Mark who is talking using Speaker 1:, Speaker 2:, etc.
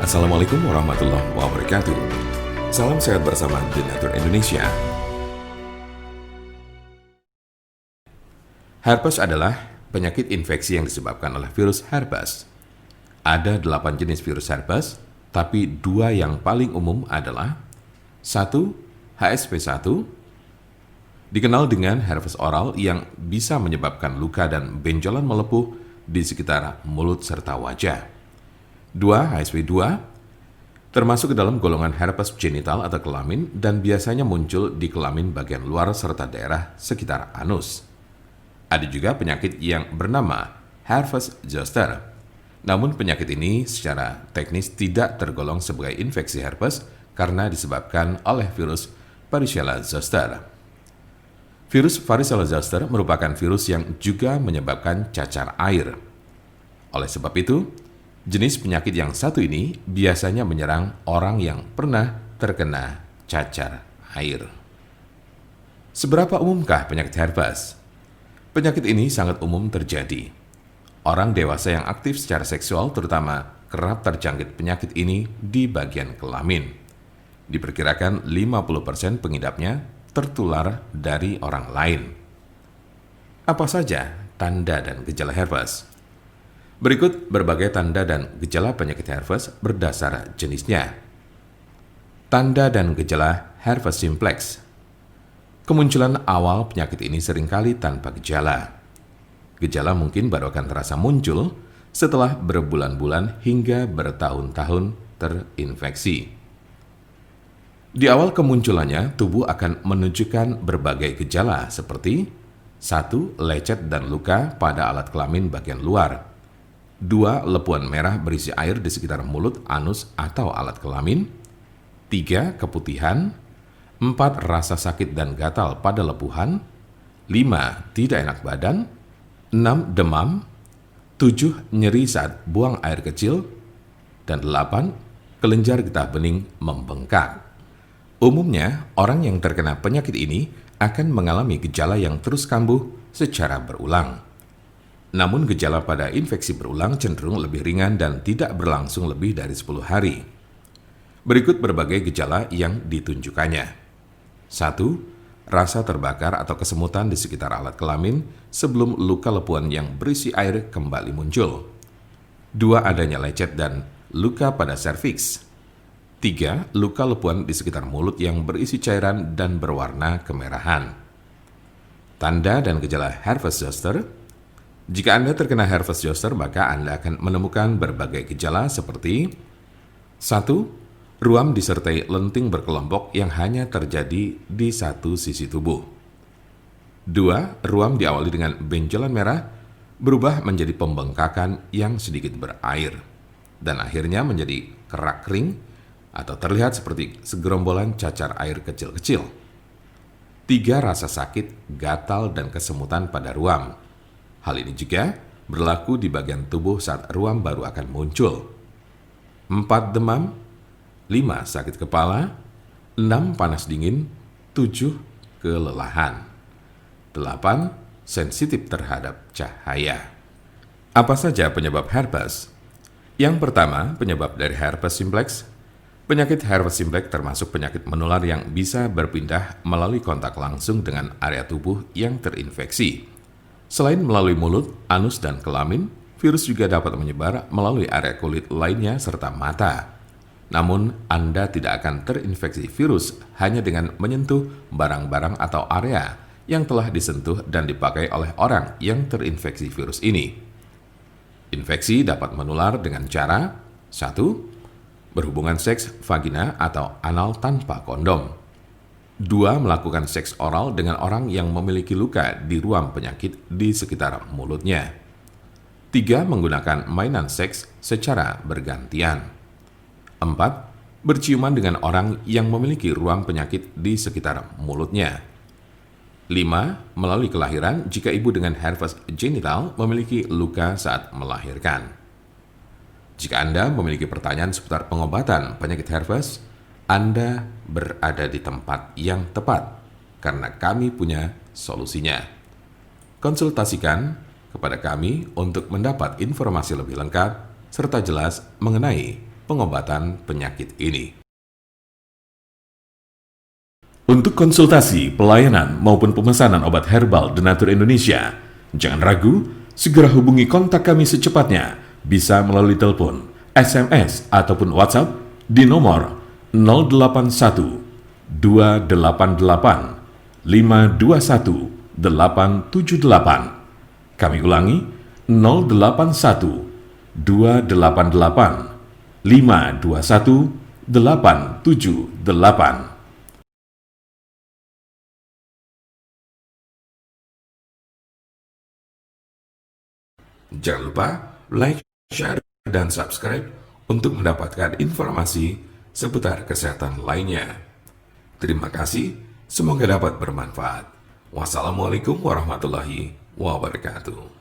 Speaker 1: Assalamualaikum warahmatullahi wabarakatuh. Salam sehat bersama The Nature Indonesia. Herpes adalah penyakit infeksi yang disebabkan oleh virus herpes. Ada 8 jenis virus herpes, tapi 2 yang paling umum adalah 1. HSV1, dikenal dengan herpes oral yang bisa menyebabkan luka dan benjolan melepuh di sekitar mulut serta wajah. 2. HSV2, termasuk ke dalam golongan herpes genital atau kelamin dan biasanya muncul di kelamin bagian luar serta daerah sekitar anus. Ada juga penyakit yang bernama herpes zoster. Namun penyakit ini secara teknis tidak tergolong sebagai infeksi herpes karena disebabkan oleh virus Varicella zoster. Virus Varicella zoster merupakan virus yang juga menyebabkan cacar air. Oleh sebab itu, jenis penyakit yang satu ini biasanya menyerang orang yang pernah terkena cacar air. Seberapa umumkah penyakit herpes? Penyakit ini sangat umum terjadi. Orang dewasa yang aktif secara seksual terutama kerap terjangkit penyakit ini di bagian kelamin. Diperkirakan 50% pengidapnya tertular dari orang lain. Apa saja tanda dan gejala herpes? Berikut berbagai tanda dan gejala penyakit herpes berdasar jenisnya. Tanda dan gejala herpes simplex. Kemunculan awal penyakit ini seringkali tanpa gejala. Gejala mungkin baru akan terasa muncul setelah berbulan-bulan hingga bertahun-tahun terinfeksi. Di awal kemunculannya, tubuh akan menunjukkan berbagai gejala seperti 1. Lecet dan luka pada alat kelamin bagian luar. 2. Lepuan merah berisi air di sekitar mulut, anus, atau alat kelamin. 3. Keputihan. 4. Rasa sakit dan gatal pada lepuhan. 5. Tidak enak badan. 6. Demam. 7. Nyeri saat buang air kecil. Dan 8. Kelenjar getah bening membengkak. Umumnya, orang yang terkena penyakit ini akan mengalami gejala yang terus kambuh secara berulang. Namun gejala pada infeksi berulang cenderung lebih ringan dan tidak berlangsung lebih dari 10 hari. Berikut berbagai gejala yang ditunjukkannya. 1. Rasa terbakar atau kesemutan di sekitar alat kelamin sebelum luka lepuan yang berisi air kembali muncul. 2. Adanya lecet dan luka pada serviks. 3. Luka lepuan di sekitar mulut yang berisi cairan dan berwarna kemerahan. Tanda dan gejala herpes zoster. Jika Anda terkena herpes zoster, maka Anda akan menemukan berbagai gejala seperti 1. Ruam disertai lenting berkelompok yang hanya terjadi di satu sisi tubuh. 2. Ruam diawali dengan benjolan merah berubah menjadi pembengkakan yang sedikit berair dan akhirnya menjadi kerak kering atau terlihat seperti segerombolan cacar air kecil-kecil. 3. Rasa sakit, gatal, dan kesemutan pada ruam. Hal ini juga berlaku di bagian tubuh saat ruam baru akan muncul. 4. Demam. 5. Sakit kepala. 6. Panas dingin. 7. Kelelahan. 8. Sensitif terhadap cahaya. Apa saja penyebab herpes? Yang pertama, penyebab dari herpes simplex. Penyakit herpes simplex termasuk penyakit menular yang bisa berpindah melalui kontak langsung dengan area tubuh yang terinfeksi. Selain melalui mulut, anus, dan kelamin, virus juga dapat menyebar melalui area kulit lainnya serta mata. Namun, Anda tidak akan terinfeksi virus hanya dengan menyentuh barang-barang atau area yang telah disentuh dan dipakai oleh orang yang terinfeksi virus ini. Infeksi dapat menular dengan cara 1. Berhubungan seks vagina atau anal tanpa kondom. 2. Melakukan seks oral dengan orang yang memiliki luka di ruam penyakit di sekitar mulutnya. 3. Menggunakan mainan seks secara bergantian. 4. Berciuman dengan orang yang memiliki ruam penyakit di sekitar mulutnya. 5. Melalui kelahiran jika ibu dengan herpes genital memiliki luka saat melahirkan. Jika Anda memiliki pertanyaan seputar pengobatan penyakit herpes, Anda berada di tempat yang tepat karena kami punya solusinya. Konsultasikan kepada kami untuk mendapat informasi lebih lengkap serta jelas mengenai pengobatan penyakit ini. Untuk konsultasi, pelayanan, maupun pemesanan obat herbal The Nature Indonesia, jangan ragu, segera hubungi kontak kami secepatnya, bisa melalui telepon, SMS, ataupun WhatsApp di nomor 081 288 521 878. Kami ulangi, 081 288 521 878. Jangan lupa like, share, dan subscribe untuk mendapatkan informasi seputar kesehatan lainnya. Terima kasih, semoga dapat bermanfaat. Wassalamualaikum warahmatullahi wabarakatuh.